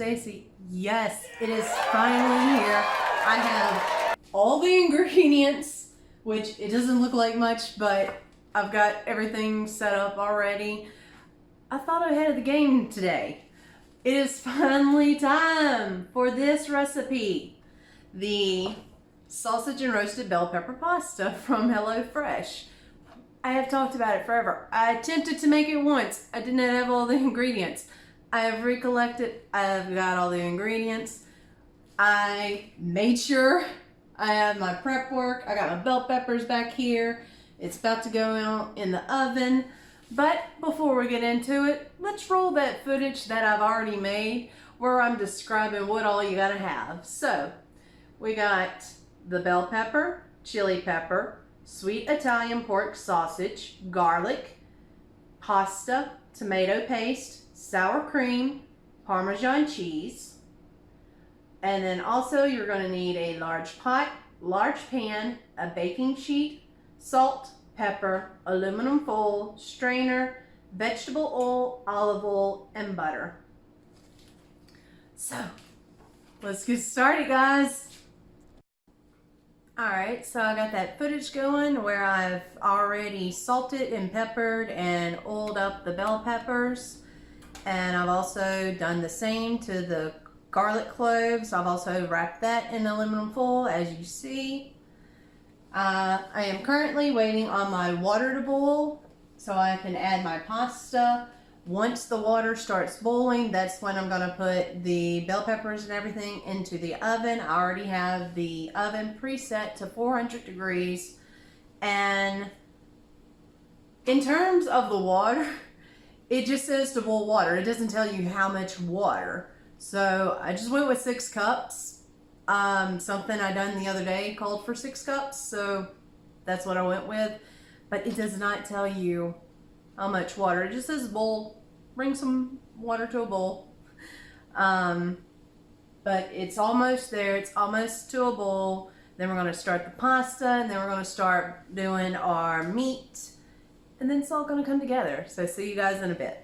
Stacy. Yes, it is finally here. I have all the ingredients, which it doesn't look like much, but I've got everything set up already. I thought ahead of the game today. It is finally time for this recipe. The sausage and roasted bell pepper pasta from HelloFresh. I have talked about it forever. I attempted to make it once. I didn't have all the ingredients. I have recollected. I've got all the ingredients. I made sure I have my prep work. I got my bell peppers back here. It's about to go out in the oven. But before we get into it, let's roll that footage that I've already made where I'm describing what all you gotta have. So, we got the bell pepper, chili pepper, sweet Italian pork sausage, garlic, pasta, tomato paste, sour cream, Parmesan cheese. And then also you're going to need a large pot, large pan, a baking sheet, salt, pepper, aluminum foil, strainer, vegetable oil, olive oil, and butter. So, let's get started, guys. Alright, so I got that footage going where I've already salted and peppered and oiled up the bell peppers. And I've also done the same to the garlic cloves. I've also wrapped that in aluminum foil, as you see. I am currently waiting on my water to boil so I can add my pasta. Once the water starts boiling, that's when I'm going to put the bell peppers and everything into the oven. I already have the oven preset to 400 degrees. And in terms of the water, it just says to boil water. It doesn't tell you how much water. So I just went with 6 cups. Something I done the other day called for 6 cups. So that's what I went with. But it does not tell you how much water. It just says boil. Bring some water to a bowl. But it's almost there. It's almost to a bowl. Then we're going to start the pasta, and then we're going to start doing our meat. And then it's all going to come together. So see you guys in a bit.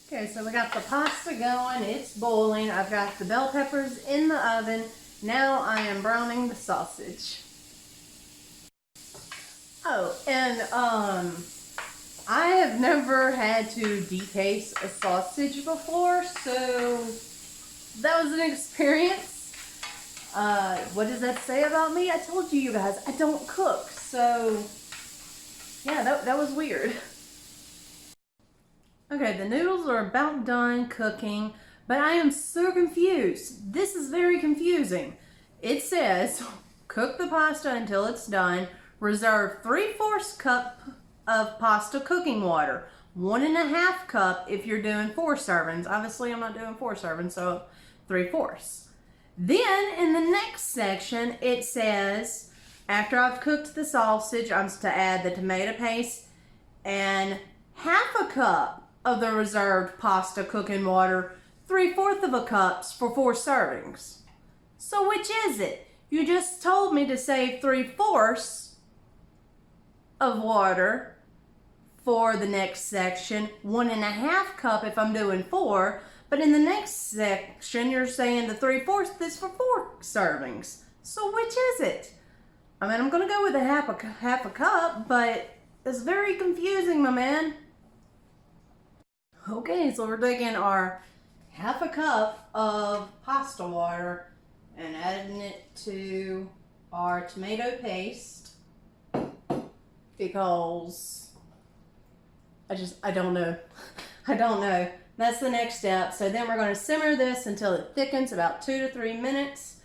Okay, so we got the pasta going, it's boiling. I've got the bell peppers in the oven. Now I am browning the sausage. Oh, and I have never had to depaste a sausage before, so that was an experience. What does that say about me? I told you guys, I don't cook, so yeah, that was weird. Okay, the noodles are about done cooking, but I am so confused. This is very confusing. It says, cook the pasta until it's done. Reserve 3/4 cup of pasta cooking water. 1.5 cup if you're doing 4 servings. Obviously, I'm not doing 4 servings, so 3/4. Then, in the next section, it says, after I've cooked the sausage, I'm to add the tomato paste and 1/2 cup of the reserved pasta cooking water, 3/4 cup for 4 servings. So which is it? You just told me to save 3/4 of water for the next section, 1.5 cup if I'm doing 4, but in the next section you're saying the 3/4 is for 4 servings. So which is it? I mean, I'm gonna go with a half a cup, but it's very confusing, my man. Okay, so we're taking our 1/2 cup of pasta water and adding it to our tomato paste because I don't know. I don't know. That's the next step. So then we're going to simmer this until it thickens, about 2 to 3 minutes,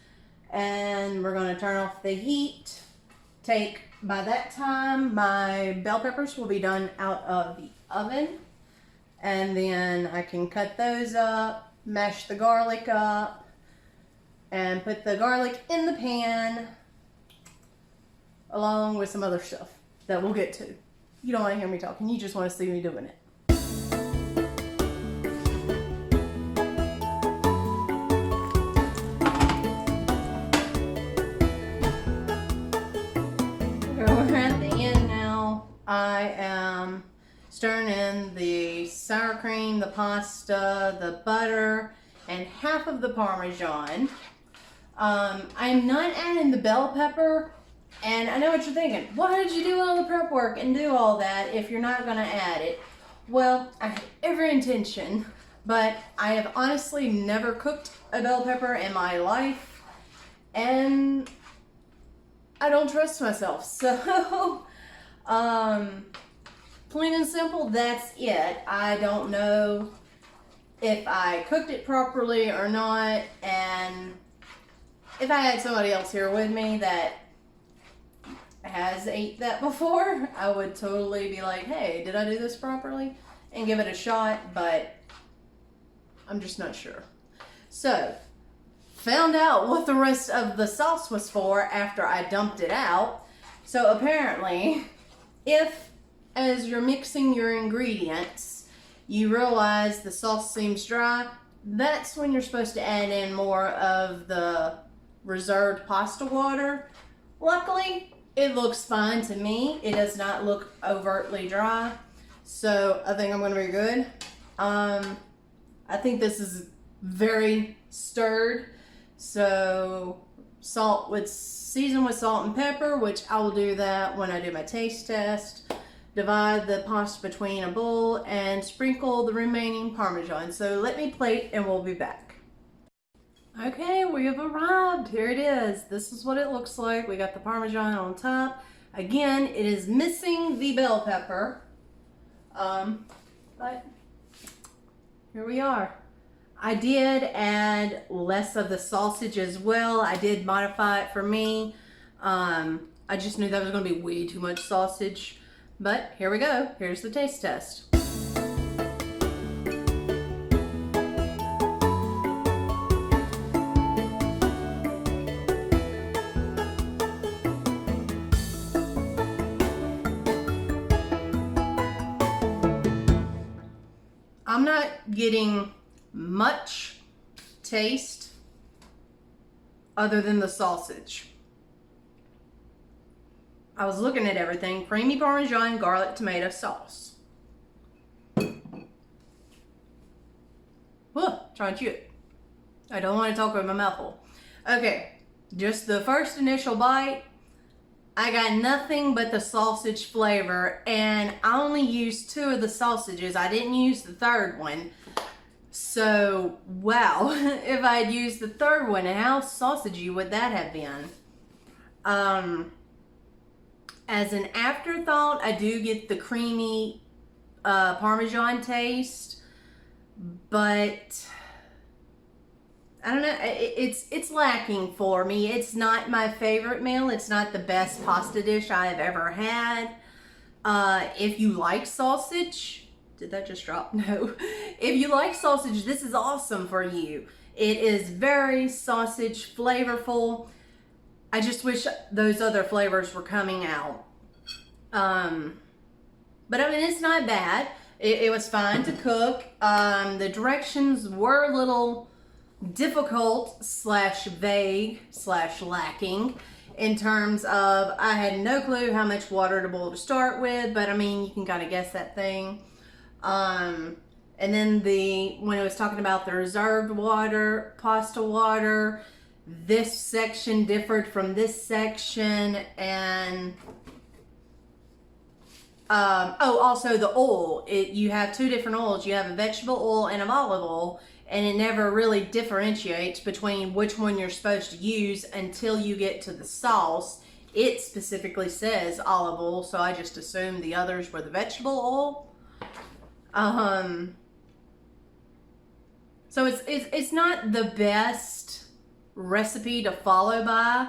and we're going to turn off the heat. By that time, my bell peppers will be done out of the oven. And then I can cut those up, mash the garlic up, and put the garlic in the pan along with some other stuff that we'll get to. You don't want to hear me talking, you just want to see me doing it. We're at the end now. I am stirring in the sour cream, the pasta, the butter, and half of the Parmesan. I'm not adding the bell pepper, and I know what you're thinking. Why did you do all the prep work and do all that if you're not going to add it? Well, I have every intention, but I have honestly never cooked a bell pepper in my life, and I don't trust myself. So, plain and simple, that's it. I don't know if I cooked it properly or not, and if I had somebody else here with me that has ate that before, I would totally be like, hey, did I do this properly? And give it a shot, but I'm just not sure. So, found out what the rest of the sauce was for after I dumped it out. So apparently, if as you're mixing your ingredients, you realize the sauce seems dry, that's when you're supposed to add in more of the reserved pasta water. Luckily, it looks fine to me. It does not look overtly dry, so I think I'm gonna be good. I think this is very stirred, so season with salt and pepper, which I will do that when I do my taste test. Divide the pasta between a bowl and sprinkle the remaining Parmesan. So let me plate and we'll be back. Okay, we have arrived. Here it is. This is what it looks like. We got the Parmesan on top. Again, it is missing the bell pepper. But here we are. I did add less of the sausage as well. I did modify it for me. I just knew that was going to be way too much sausage. But here we go. Here's the taste test. I'm not getting much taste other than the sausage. I was looking at everything. Creamy Parmesan, garlic, tomato sauce. Trying to chew it. I don't want to talk with my mouth full. Okay, just the first initial bite. I got nothing but the sausage flavor, and I only used 2 of the sausages. I didn't use the third one. So, wow, if I had used the third one, how sausagey would that have been? As an afterthought, I do get the creamy Parmesan taste, but I don't know, it's lacking for me. It's not my favorite meal. It's not the best pasta dish I have ever had. If you like sausage, did that just drop? No. If you like sausage, this is awesome for you. It is very sausage flavorful. I just wish those other flavors were coming out. But I mean, it's not bad. It was fine to cook. The directions were a little difficult / vague / lacking in terms of I had no clue how much water to boil to start with, but I mean, you can kind of guess that thing. And then when it was talking about the reserved water, pasta water, this section differed from this section, and also the oil. You have 2 different oils. You have a vegetable oil and an olive oil, and it never really differentiates between which one you're supposed to use until you get to the sauce. It specifically says olive oil, so I just assumed the others were the vegetable oil. So it's not the best recipe to follow by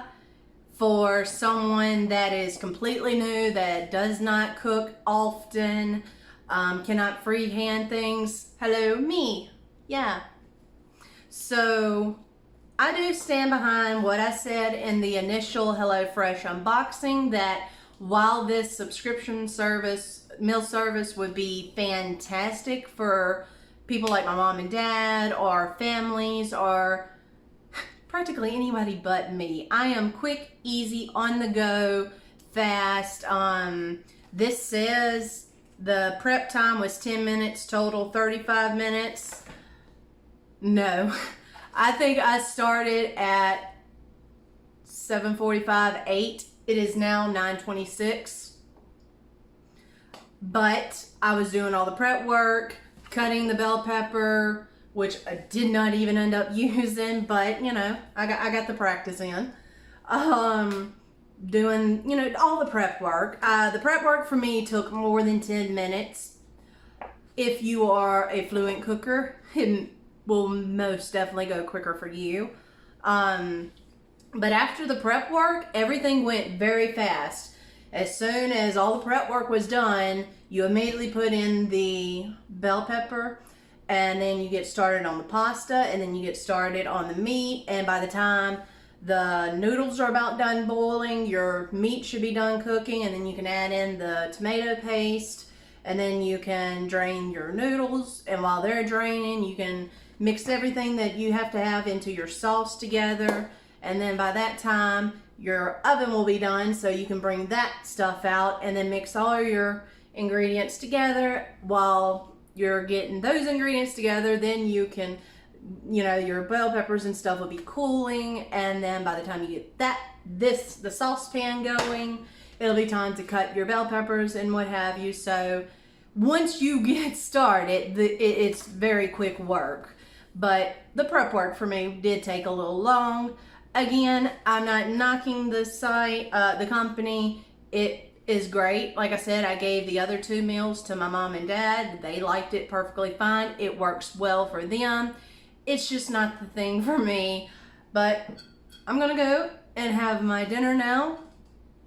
for someone that is completely new, that does not cook often, cannot freehand things. Hello, me. Yeah. So I do stand behind what I said in the initial HelloFresh unboxing, that while this subscription service, meal service, would be fantastic for people like my mom and dad or families or practically anybody but me. I am quick, easy, on the go, fast. This says the prep time was 10 minutes total, 35 minutes. No. I think I started at 7:45, 8. It is now 9:26. But I was doing all the prep work, cutting the bell pepper, which I did not even end up using, but you know, I got the practice in. Doing, you know, all the prep work. The prep work for me took more than 10 minutes. If you are a fluent cooker, it will most definitely go quicker for you. But after the prep work, everything went very fast. As soon as all the prep work was done, you immediately put in the bell pepper, and then you get started on the pasta, and then you get started on the meat, and by the time the noodles are about done boiling, your meat should be done cooking, and then you can add in the tomato paste, and then you can drain your noodles, and while they're draining, you can mix everything that you have to have into your sauce together, and then by that time, your oven will be done, so you can bring that stuff out and then mix all your ingredients together. While you're getting those ingredients together, then you can, you know, your bell peppers and stuff will be cooling, and then by the time you get the saucepan going, it'll be time to cut your bell peppers and what have you. So once you get started, it's very quick work. But the prep work for me did take a little long. Again, I'm not knocking the site, the company. It is great. Like I said, I gave the other 2 meals to my mom and dad. They liked it perfectly fine. It works well for them. It's just not the thing for me. But I'm gonna go and have my dinner now.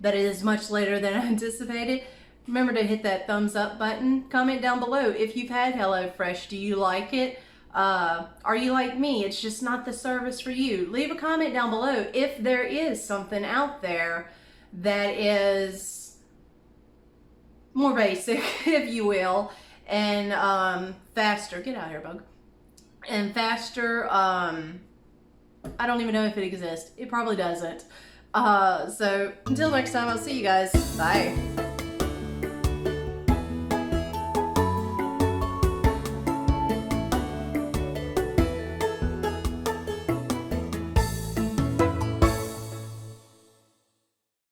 That is much later than I anticipated. Remember to hit that thumbs up button. Comment down below if you've had HelloFresh. Do you like it? Are you like me? It's just not the service for you. Leave a comment down below if there is something out there that is more basic, if you will, and faster. Get out of here, bug. And faster. I don't even know if it exists. It probably doesn't. So until next time, I'll see you guys. Bye.